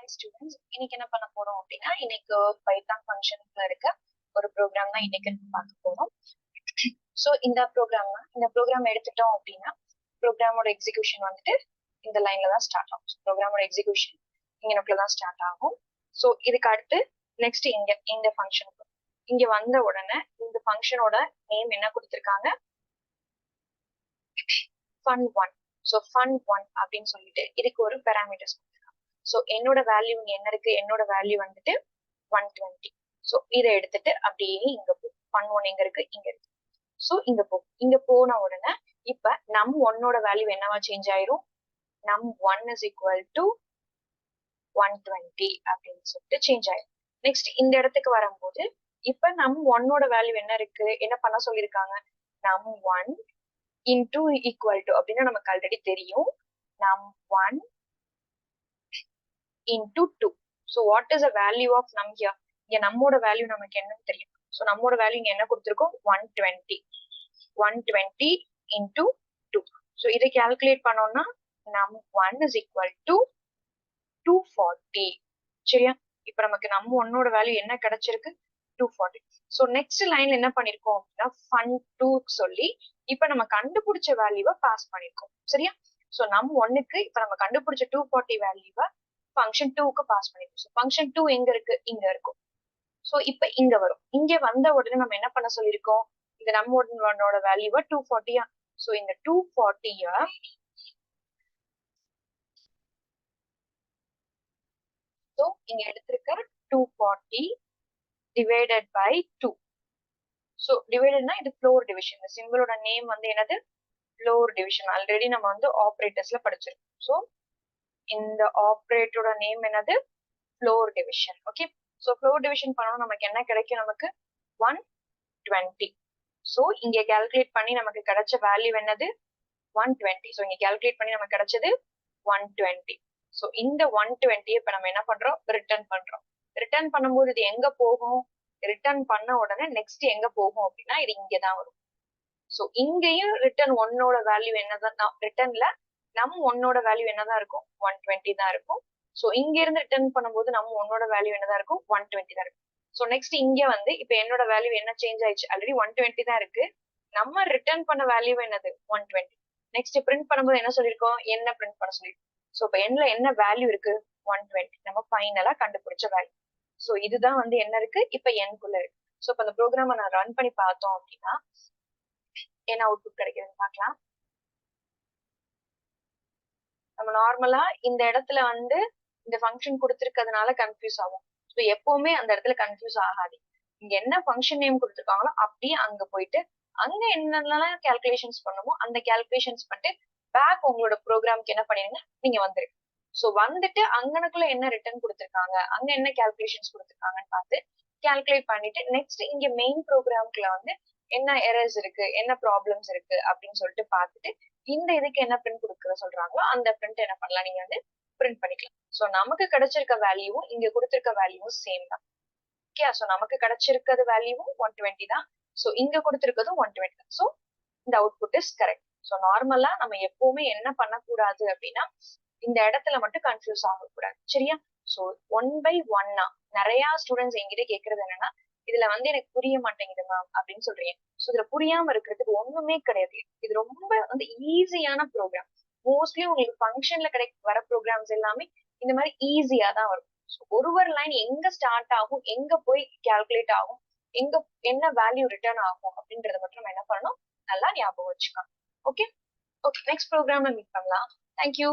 Hi students, இன்னைக்கு என்ன பண்ண போறோம் அப்படின்னா இன்னைக்கு பைத்தான் ஃபங்க்ஷன்ல இருக்க ஒரு ப்ரோக்ராம் தான் இன்னைக்கு பார்க்க போறோம். ஸோ இந்த ப்ரோக்ராம் எடுத்துட்டோம் அப்படின்னா ப்ரோக்ராமோட எக்ஸிகியூஷன் வந்துட்டு இந்த லைன்ல தான் ஸ்டார்ட் ஆகும். ப்ரோக்ராமோட எக்ஸிகியூஷன் இங்கனக்குள்ள தான் ஸ்டார்ட் ஆகும். ஸோ இதுக்கு அடுத்து நெக்ஸ்ட் இந்த ஃபங்க்ஷனுக்கு இங்க வந்த உடனே இந்த ஃபங்க்ஷனோட நேம் என்ன கொடுத்துருக்காங்க, fun1. ஸோ fun1 அப்படின்னு சொல்லிட்டு இதுக்கு ஒரு பேராமீட்டர்ஸ் கொடுத்துருக்காங்க. ஸோ என்னோட வேல்யூ இங்க என்ன இருக்கு, என்னோட வேல்யூ வந்துட்டு 120. ஸோ இதை எடுத்துட்டு அப்படியே இங்க போ. fun1 எங்க இருக்கு, இங்க இருக்கு. ஸோ இங்க போன உடனே இப்ப num1ஓட வேல்யூ என்னவா சேஞ்ச் ஆயிரும், num1 இஸ் ஈக்குவல் டு 120 அப்படின்னு சொல்லிட்டு சேஞ்ச் ஆயிரும். நெக்ஸ்ட் இந்த இடத்துக்கு வரும்போது இப்ப num1ஓட வேல்யூ என்ன இருக்கு, என்ன பண்ண சொல்லியிருக்காங்க, num1 into equal to அப்படின்னா நமக்கு ஆல்ரெடி தெரியும், num1 into 2. So what is the value of num here? இங்க நம்மோட வேல்யூ நமக்கு என்னன்னு தெரியும். ஸோ நம்மோட வேல்யூ இங்க என்ன கொடுத்துருக்கோம், 120 into 2. ஸோ இதை கால்குலேட் பண்ணோம்னா num1 is equal to 240. சரியா? இப்ப நமக்கு num1ஓட வேல்யூ என்ன கிடைச்சிருக்கு, 240. ஸோ நெக்ஸ்ட் லைன்ல என்ன பண்ணிருக்கோம் அப்படின்னா fun2 சொல்லி இப்ப நம்ம கண்டுபிடிச்ச வேல்யூவை பாஸ் பண்ணிருக்கோம். சரியா? ஸோ num1க்கு இப்ப நம்ம கண்டுபிடிச்ச 240 வேல்யூவை ஃபங்க்ஷன் 2க்கு பாஸ் பண்ணிருக்கோம். ஃபங்க்ஷன் 2 எங்க இருக்கு, இங்க இருக்கும். ஸோ இப்ப இங்க வரும். இங்க வந்த உடனே நம்ம என்ன பண்ண சொல்லியிருக்கோம், இந்த num1ஓட வேல்யூவை 240. ஸோ இந்த 240 ஸோ இங்க எடுத்திருக்க 240 டிவைடட் பை 2. ஸோ டிவைடட்னா இது ஃப்ளோர் டிவிஷன். இந்த சிம்பிளோட நேம் வந்து என்னது, ஃப்ளோர் டிவிஷன். ஆல்ரெடி நம்ம வந்து ஆப்ரேட்டர்ஸ்ல படிச்சிருக்கோம். ஸோ இந்த ஆப்ரேட்டரோட நேம் என்னது, floor division. Okay, so floor division பண்ணணும் நமக்கு என்ன கிடைக்கும், நமக்கு 120. ஸோ இங்க கால்குலேட் பண்ணி நமக்கு கிடைச்ச வேல்யூ என்னது, 120. ஸோ இங்க கால்குலேட் பண்ணி நமக்கு கிடைச்சது 120. ஸோ இந்த 120 இப்ப நம்ம என்ன பண்றோம், ரிட்டர்ன் பண்றோம். ரிட்டர்ன் பண்ணும்போது இது எங்க போகும், ரிட்டர்ன் பண்ண உடனே நெக்ஸ்ட் எங்க போகும் அப்படின்னா இது இங்கதான் வரும். ஸோ இங்கேயும் ரிட்டர்ன் 1ஓட வேல்யூ என்னதான், ரிட்டர்ன்ல num1ஓட வேல்யூ என்னதான் இருக்கும், 120 தான் இருக்கும். ஸோ இங்க இருந்து ரிட்டர்ன் பண்ணும்போது num1ஓட வேல்யூ என்னதான் இருக்கும், 120 தான் இருக்கும். ஸோ நெக்ஸ்ட் இங்க வந்து இப்ப என்னோட வேல்யூ என்ன சேஞ்ச் ஆயிடுச்சு, ஆல்ரெடி 120 தான் இருக்கு. நம்ம ரிட்டர்ன் பண்ண வேல்யூ என்னது, 120. நெக்ஸ்ட் பிரிண்ட் பண்ணும்போது என்ன சொல்லிருக்கோம், என்ன பிரிண்ட் பண்ண சொல்லிருக்கோம். ஸோ இப்ப எண்ல என்ன வேல்யூ இருக்கு, 120. நம்ம ஃபைனலா கண்டுபிடிச்ச வேல்யூ. ஸோ இதுதான் வந்து என்ன இருக்கு, இப்ப எண்குள்ள இருக்கு. ஸோ இப்ப அந்த ப்ரோக்ராம நான் ரன் பண்ணி பார்த்தோம் அப்படின்னா என்ன அவுட்புட் கிடைக்குதுன்னு பார்க்கலாம். நம்ம நார்மலா இந்த இடத்துல வந்து இந்த ஃபங்க்ஷன் கொடுத்திருக்கிறதுனால கன்ஃபியூஸ் ஆகும். ஸோ எப்பவுமே அந்த இடத்துல கன்ஃபியூஸ் ஆகாது. இங்க என்ன ஃபங்க்ஷன் நேம் கொடுத்துருக்காங்களோ அப்படியே அங்க போயிட்டு அங்க என்னென்னலாம் கால்குலேஷன்ஸ் பண்ணுமோ அந்த கால்குலேஷன்ஸ் பண்ணிட்டு பேக் உங்களோட ப்ரோக்ராம்க்கு என்ன பண்ணிருங்க, நீங்க வந்துருக்கு. ஸோ வந்துட்டு அங்கனக்குள்ள என்ன ரிட்டர்ன் கொடுத்துருக்காங்க, அங்க என்ன கால்குலேஷன்ஸ் கொடுத்துருக்காங்கன்னு பார்த்து கால்குலேட் பண்ணிட்டு நெக்ஸ்ட் இங்க மெயின் ப்ரோக்ராம்குள்ள வந்து என்ன எரர்ஸ் இருக்கு, என்ன ப்ராப்ளம்ஸ் இருக்கு அப்படின்னு சொல்லிட்டு பார்த்துட்டு இந்த இதுக்கு என்ன பிரிண்ட் கொடுக்க சொல்றாங்களோ அந்த பிரிண்ட் என்ன பண்ணலாம், நீங்க வந்து பிரிண்ட் பண்ணிக்கலாம். ஸோ நமக்கு கிடைச்சிருக்க வேல்யூவும் இங்க கொடுத்திருக்க வேல்யூவும் சேம் தான். ஓகே, ஸோ நமக்கு கிடைச்சிருக்கிறது வேல்யூவும் 120 தான். ஸோ இங்க கொடுத்திருக்கிறதும் 120 தான். ஸோ இந்த அவுட்புட் இஸ் கரெக்ட். ஸோ நார்மலா நம்ம எப்பவுமே என்ன பண்ணக்கூடாது அப்படின்னா இந்த இடத்துல மட்டும் கன்ஃபியூஸ் ஆகக்கூடாது. சரியா? ஸோ 1/1 நிறைய ஸ்டூடெண்ட்ஸ் என்கிட்ட கேட்கறது என்னன்னா, இதுல வந்து எனக்கு புரிய மாட்டேங்குது மேம் அப்படின்னு சொல்றீங்க. ஸோ இதுல புரியாம இருக்கிறதுக்கு ஒண்ணுமே கிடையாது. இது ரொம்ப வந்து ஈஸியான ப்ரோக்ராம். மோஸ்ட்லி உங்களுக்கு ஃபங்க்ஷன்ல வர ப்ரோக்ராம்ஸ் எல்லாமே இந்த மாதிரி ஈஸியா தான் வரும். ஒரு லைன் எங்க ஸ்டார்ட் ஆகும், எங்க போய் கால்குலேட் ஆகும், எங்க என்ன வேல்யூ ரிட்டர்ன் ஆகும் அப்படின்றத மட்டும் நம்ம என்ன பண்ணணும், நல்லா ஞாபகம் வச்சுக்கலாம். ஓகே ஓகே, நெக்ஸ்ட் ப்ரோக்ராம்ல மீட் பண்ணலாம். தேங்க்யூ.